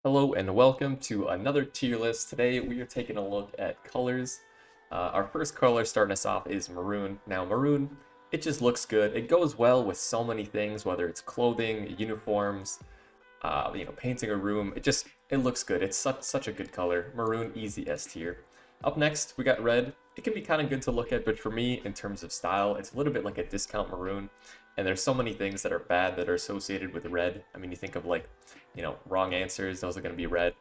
Hello and welcome to another tier list. Today we are taking a look at colors. Our first color starting us off is maroon. Now maroon, it just looks good. It goes well with so many things, whether it's clothing, uniforms, painting a room. It looks good. It's such a good color. Maroon, easy S tier. Up next, we got red. It can be kind of good to look at, but for me, in terms of style, it's a little bit like a discount maroon. And there's so many things that are bad that are associated with red. I mean, you think of like, wrong answers, those are going to be red.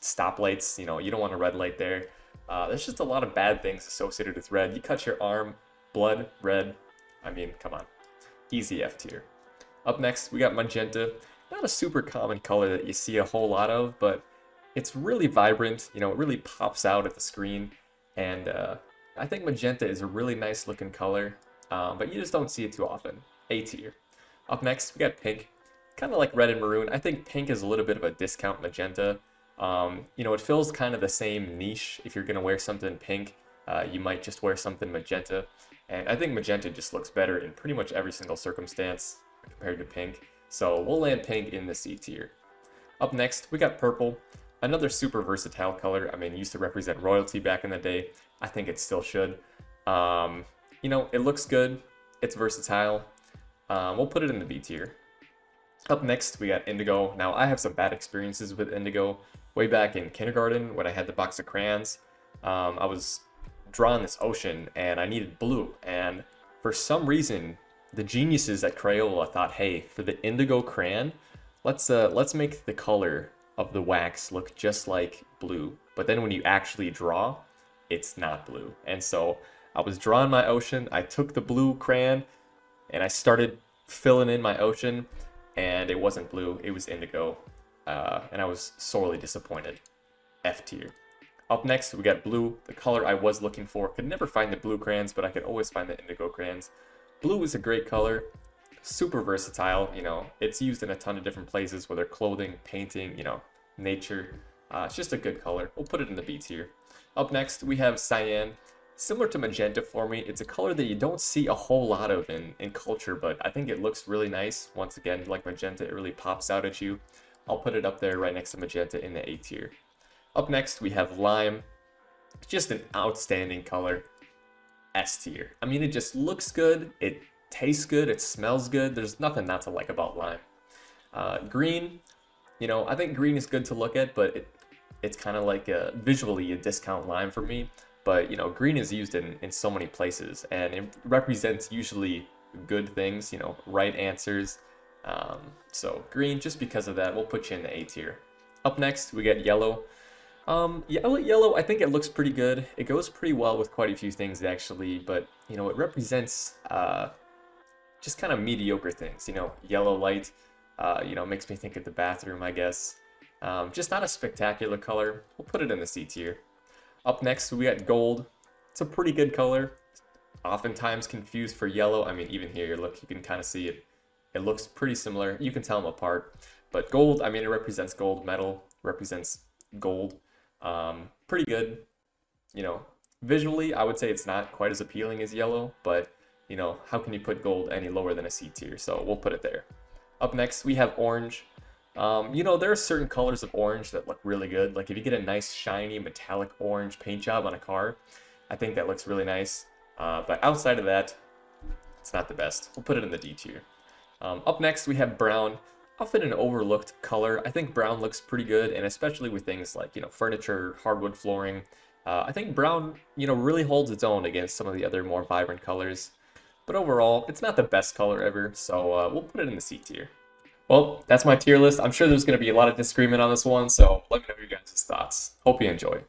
Stoplights, you don't want a red light there. There's just a lot of bad things associated with red. You cut your arm, blood, red. I mean, come on. Easy F tier. Up next, we got magenta. Not a super common color that you see a whole lot of, but it's really vibrant. It really pops out at the screen. And I think magenta is a really nice looking color, but you just don't see it too often. A tier. Up next, we got pink. Kind of like red and maroon. I think pink is a little bit of a discount magenta. It fills kind of the same niche. If you're going to wear something pink, you might just wear something magenta. And I think magenta just looks better in pretty much every single circumstance compared to pink. So we'll land pink in the C tier. Up next, we got purple. Another super versatile color. I mean, it used to represent royalty back in the day. I think it still should. It looks good. It's versatile. We'll put it in the B tier. Up next, we got indigo. Now, I have some bad experiences with indigo. Way back in kindergarten, when I had the box of crayons, I was drawing this ocean, and I needed blue. And for some reason, the geniuses at Crayola thought, hey, for the indigo crayon, let's make the color of the wax look just like blue. But then when you actually draw, it's not blue. And so I was drawing my ocean. I took the blue crayon, and I started filling in my ocean. And it wasn't blue, it was indigo, and I was sorely disappointed. F tier. Up next, we got blue, the color I was looking for. Could never find the blue crayons, but I could always find the indigo crayons. Blue is a great color, super versatile. It's used in a ton of different places, whether clothing, painting, nature. It's just a good color. We'll put it in the B tier. Up next, we have cyan. Similar to magenta for me, it's a color that you don't see a whole lot of in culture, but I think it looks really nice. Once again, like magenta, it really pops out at you. I'll put it up there right next to magenta in the A tier. Up next, we have lime. Just an outstanding color. S tier. I mean, it just looks good, it tastes good, it smells good. There's nothing not to like about lime. Green, I think green is good to look at, but it's kind of like visually a discount lime for me. But, green is used in so many places, and it represents usually good things, right answers. So green, just because of that, we'll put you in the A tier. Up next, we get yellow. Yellow, I think it looks pretty good. It goes pretty well with quite a few things, actually, but, it represents just kind of mediocre things. Yellow light, makes me think of the bathroom, I guess. Just not a spectacular color. We'll put it in the C tier. Up next, we got gold. It's a pretty good color. Oftentimes confused for yellow. I mean, even here, look, you can kind of see it. It looks pretty similar. You can tell them apart. But gold, I mean, it represents gold. Metal represents gold. Pretty good. Visually, I would say it's not quite as appealing as yellow, but, how can you put gold any lower than a C tier? So we'll put it there. Up next, we have orange. There are certain colors of orange that look really good. Like if you get a nice shiny metallic orange paint job on a car, I think that looks really nice. But outside of that, it's not the best. We'll put it in the D tier. Up next, we have brown. Often an overlooked color. I think brown looks pretty good, and especially with things like, furniture, hardwood flooring. I think brown, really holds its own against some of the other more vibrant colors. But overall, it's not the best color ever, so we'll put it in the C tier. Well, that's my tier list. I'm sure there's going to be a lot of disagreement on this one, so let me know your guys' thoughts. Hope you enjoy.